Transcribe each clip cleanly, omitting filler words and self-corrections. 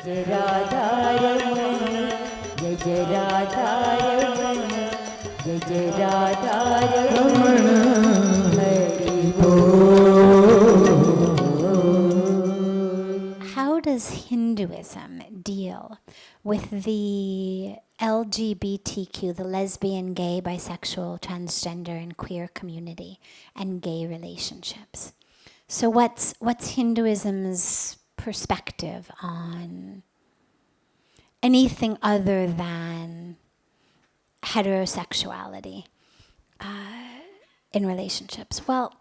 Jai Radha Ramana, Jai Jai Radha Ramana, Jai Jai Radha Ramana, Hari Bol. How does Hinduism deal with the LGBTQ, the lesbian, gay, bisexual, transgender, and queer community, and gay relationships? So what's Hinduism's perspective on anything other than heterosexuality in relationships? Well,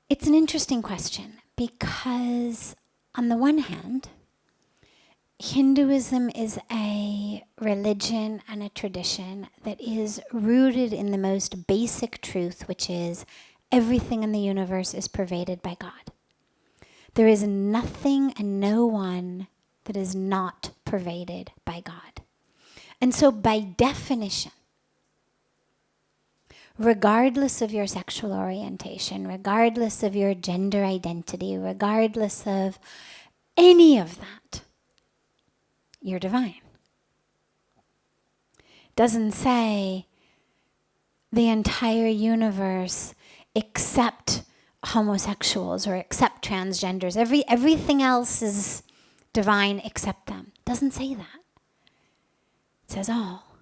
it's an interesting question because on the one hand, Hinduism is a religion and a tradition that is rooted in the most basic truth, which is everything in the universe is pervaded by God. There is nothing and no one that is not pervaded by God. And so by definition, regardless of your sexual orientation, regardless of your gender identity, regardless of any of that, you're divine. It doesn't say the entire universe except homosexuals or except transgenders. Everything else is divine except them. It doesn't say that. It says all.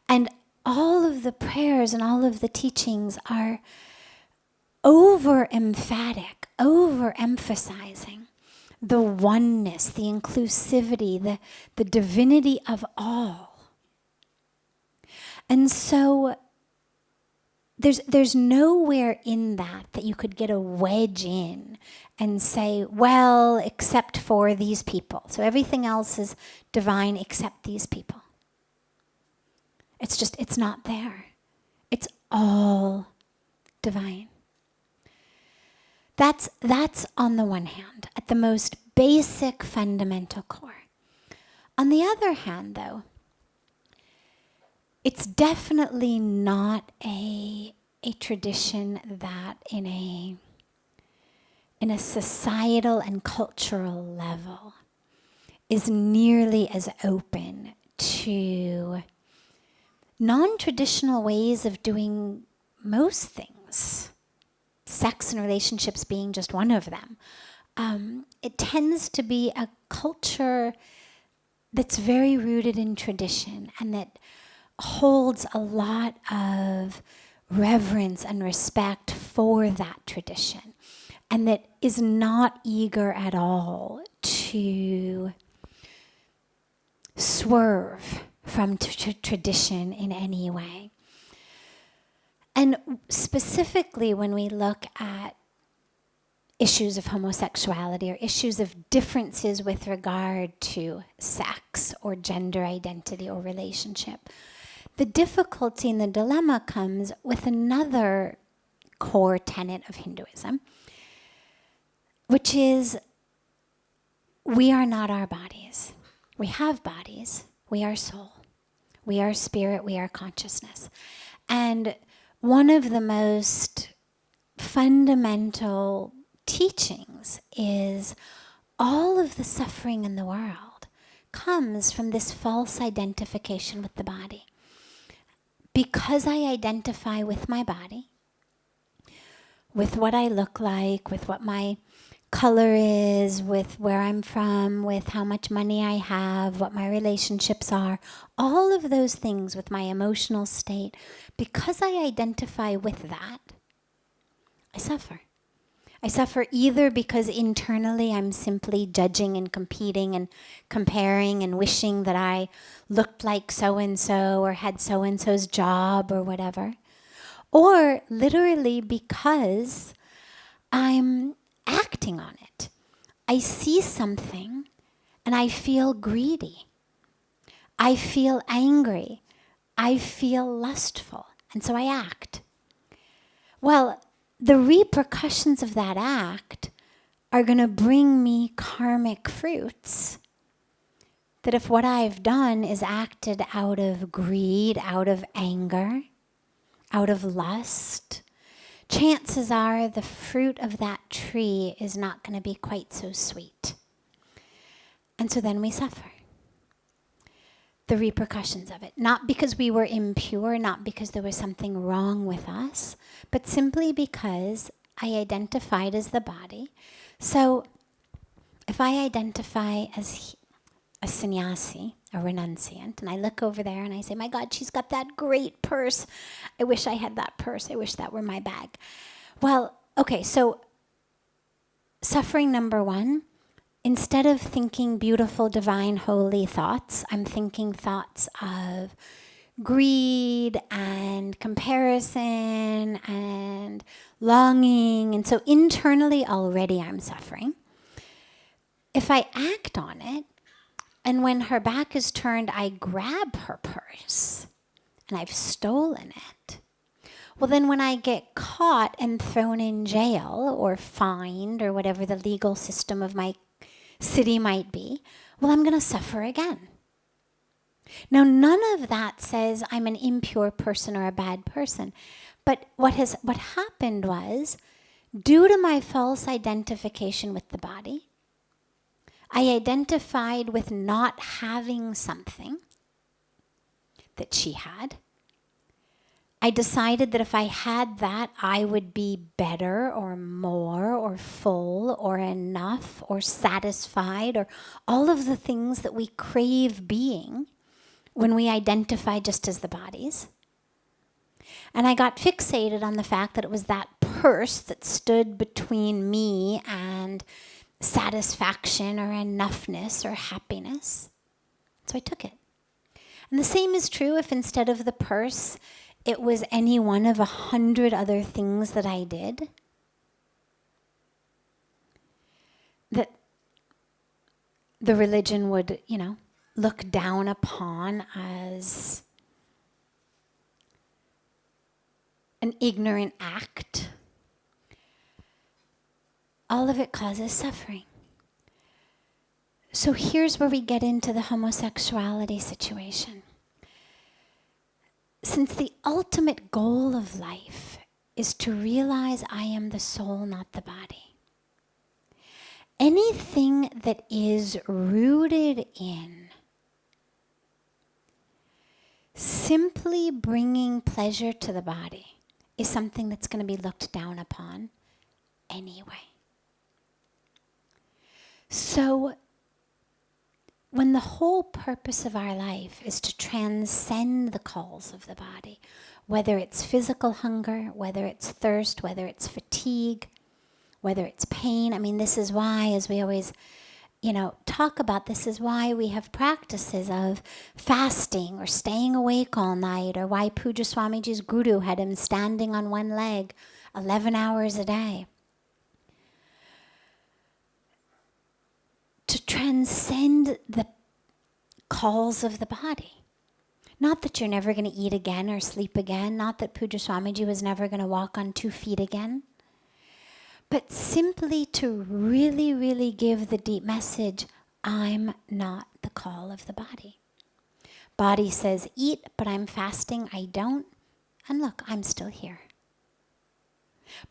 And all of the prayers and all of the teachings are over-emphatic, over-emphasizing the oneness, the inclusivity, the divinity of all. And so there's nowhere in that you could get a wedge in and say, well, except for these people. So everything else is divine except these people. It's not there. It's all divine. That's on the one hand, at the most basic fundamental core. On the other hand, though, it's definitely not a tradition that in a societal and cultural level is nearly as open to non-traditional ways of doing most things, sex and relationships being just one of them. It tends to be a culture that's very rooted in tradition and that holds a lot of reverence and respect for that tradition, and that is not eager at all to swerve from tradition in any way. And specifically when we look at issues of homosexuality or issues of differences with regard to sex or gender identity or relationship, the difficulty and the dilemma comes with another core tenet of Hinduism, which is we are not our bodies. We have bodies. We are soul. We are spirit. We are consciousness. And one of the most fundamental teachings is all of the suffering in the world comes from this false identification with the body. Because I identify with my body, with what I look like, with what my color is, with where I'm from, with how much money I have, what my relationships are, all of those things with my emotional state, because I identify with that, I suffer. I suffer either because internally I'm simply judging and competing and comparing and wishing that I looked like so-and-so or had so-and-so's job or whatever, or literally because I'm acting on it. I see something and I feel greedy. I feel angry. I feel lustful. And so I act. Well, the repercussions of that act are going to bring me karmic fruits. That if what I've done is acted out of greed, out of anger, out of lust, chances are the fruit of that tree is not going to be quite so sweet. And so then we suffer the repercussions of it. Not because we were impure, not because there was something wrong with us, but simply because I identified as the body. So if I identify as a sannyasi, a renunciant, and I look over there and I say, my God, she's got that great purse. I wish I had that purse. I wish that were my bag. Well, okay, so suffering number one, instead of thinking beautiful, divine, holy thoughts, I'm thinking thoughts of greed and comparison and longing. And so internally already I'm suffering. If I act on it, and when her back is turned, I grab her purse, and I've stolen it, well, then when I get caught and thrown in jail or fined or whatever the legal system of my city might be, well, I'm going to suffer again. Now, none of that says I'm an impure person or a bad person. But what happened was, due to my false identification with the body, I identified with not having something that she had. I decided that if I had that, I would be better or more or full or enough or satisfied or all of the things that we crave being when we identify just as the bodies. And I got fixated on the fact that it was that purse that stood between me and satisfaction or enoughness or happiness. So I took it. And the same is true if instead of the purse, it was any one of 100 other things that I did. That the religion would, look down upon as an ignorant act. All of it causes suffering. So here's where we get into the homosexuality situation. Since the ultimate goal of life is to realize I am the soul, not the body, anything that is rooted in simply bringing pleasure to the body is something that's going to be looked down upon anyway. So when the whole purpose of our life is to transcend the calls of the body, whether it's physical hunger, whether it's thirst, whether it's fatigue, whether it's pain, this is why, as we always, talk about, this is why we have practices of fasting or staying awake all night, or why Puja Swamiji's guru had him standing on one leg 11 hours a day. To transcend the calls of the body. Not that you're never going to eat again or sleep again, not that Puja Swamiji was never going to walk on 2 feet again, but simply to really, really give the deep message, I'm not the call of the body. Body says eat, but I'm fasting, I don't, and look, I'm still here.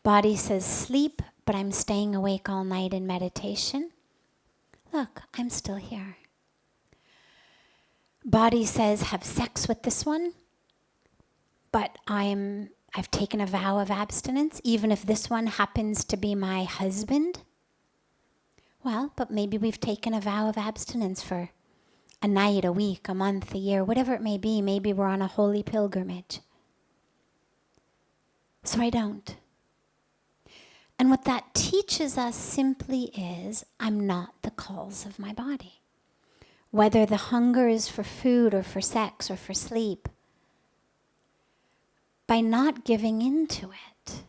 Body says sleep, but I'm staying awake all night in meditation. Look, I'm still here. Body says have sex with this one, but I've taken a vow of abstinence, even if this one happens to be my husband. Well, but maybe we've taken a vow of abstinence for a night, a week, a month, a year, whatever it may be. Maybe we're on a holy pilgrimage. So I don't. And what that teaches us simply is, I'm not the calls of my body. Whether the hunger is for food or for sex or for sleep, by not giving into it,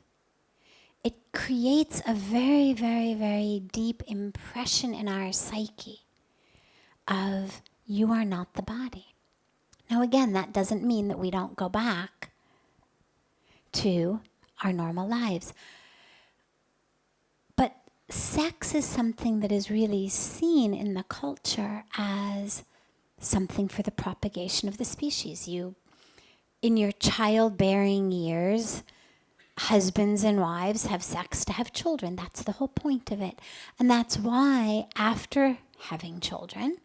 it creates a very, very, very deep impression in our psyche of you are not the body. Now again, that doesn't mean that we don't go back to our normal lives. But sex is something that is really seen in the culture as something for the propagation of the species. In your childbearing years, husbands and wives have sex to have children. That's the whole point of it. And that's why after having children.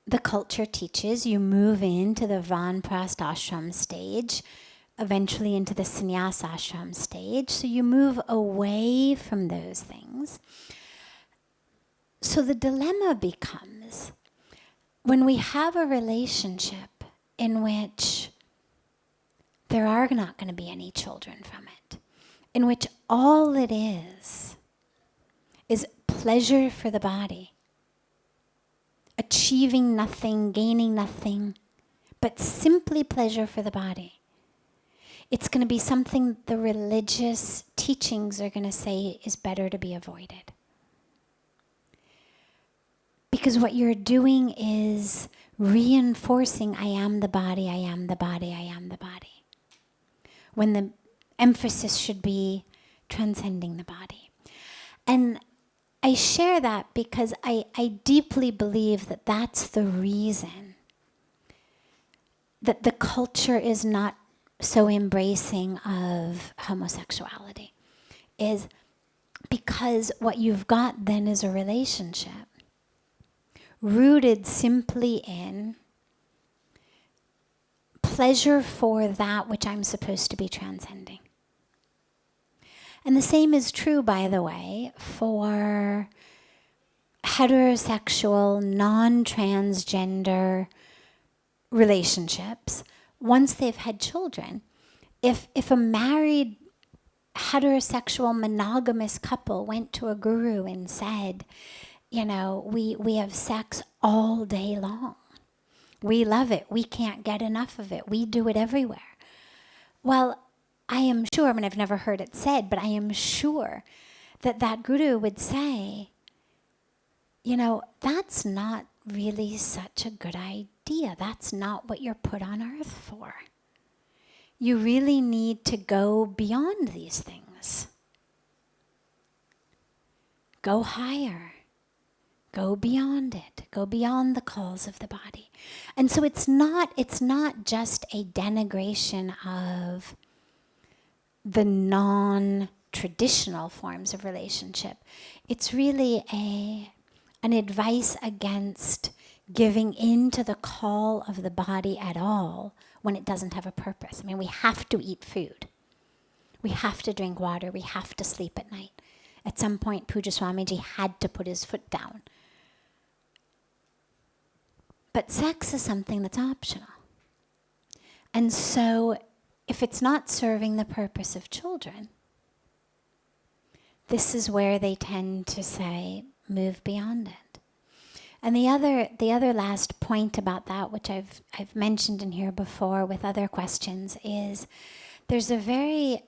The culture teaches you move into the Vanprastha ashram stage, eventually into the sannyasa ashram stage. So you move away from those things. So the dilemma becomes, when we have a relationship in which there are not going to be any children from it, in which all it is pleasure for the body, achieving nothing, gaining nothing, but simply pleasure for the body. It's going to be something the religious teachings are going to say is better to be avoided. Because what you're doing is reinforcing, I am the body, I am the body, I am the body. When the emphasis should be transcending the body. And I share that because I deeply believe that that's the reason that the culture is not so embracing of homosexuality, is because what you've got then is a relationship rooted simply in pleasure for that which I'm supposed to be transcending. And the same is true, by the way, for heterosexual, non-transgender relationships. Once they've had children, if a married heterosexual monogamous couple went to a guru and said, we have sex all day long. We love it. We can't get enough of it. We do it everywhere. Well, I am sure, I've never heard it said, but I am sure that guru would say, that's not really such a good idea. That's not what you're put on earth for. You really need to go beyond these things. Go higher. Go beyond it. Go beyond the calls of the body. And so it's not just a denigration of the non-traditional forms of relationship. It's really an advice against giving in to the call of the body at all when it doesn't have a purpose. We have to eat food. We have to drink water. We have to sleep at night. At some point, Puja Swamiji had to put his foot down. But sex is something that's optional. And so if it's not serving the purpose of children, this is where they tend to say, move beyond it. And the other last point about that, which I've mentioned in here before with other questions, is there's a very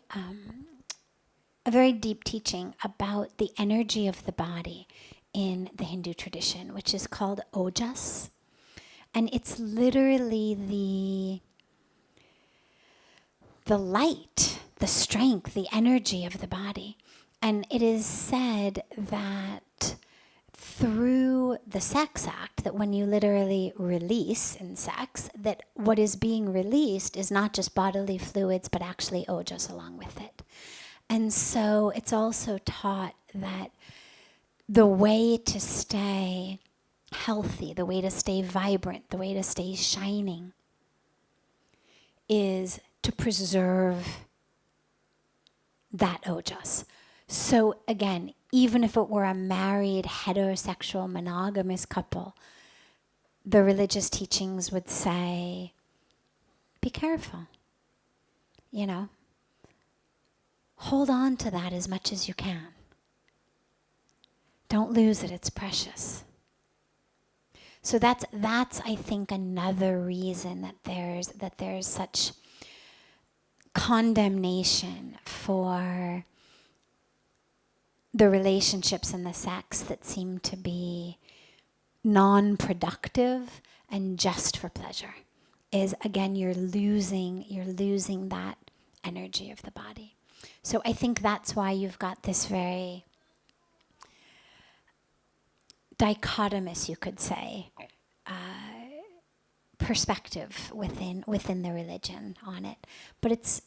deep teaching about the energy of the body in the Hindu tradition, which is called Ojas. And it's literally the light, the strength, the energy of the body. And it is said that through the sex act, that when you literally release in sex, that what is being released is not just bodily fluids, but actually ojas along with it. And so it's also taught that the way to stay healthy, the way to stay vibrant, the way to stay shining is to preserve that ojas. So again, even if it were a married, heterosexual, monogamous couple, the religious teachings would say, be careful, hold on to that as much as you can. Don't lose it, it's precious. So that's I think another reason that there's such condemnation for the relationships and the sex that seem to be non-productive and just for pleasure. Is again you're losing that energy of the body. So I think that's why you've got this very dichotomous, you could say, perspective within the religion on it. But it's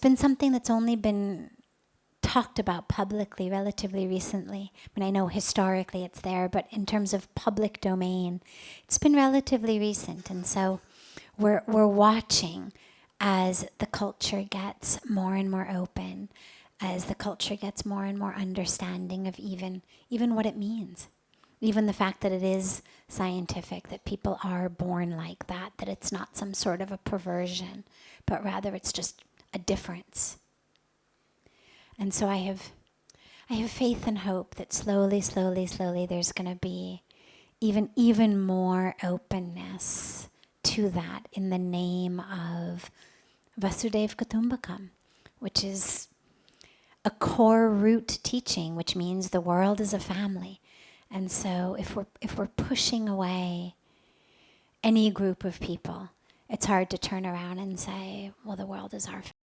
been something that's only been talked about publicly relatively recently. I mean, I know historically it's there, but in terms of public domain, it's been relatively recent. And so we're watching as the culture gets more and more open, as the culture gets more and more understanding of even what it means. Even the fact that it is scientific, that people are born like that it's not some sort of a perversion, but rather it's just a difference. And so I have faith and hope that slowly there's going to be even more openness to that in the name of Vasudhaiva Kutumbakam, which is a core root teaching, which means the world is a family. And so if we're pushing away any group of people, it's hard to turn around and say, well, the world is our family.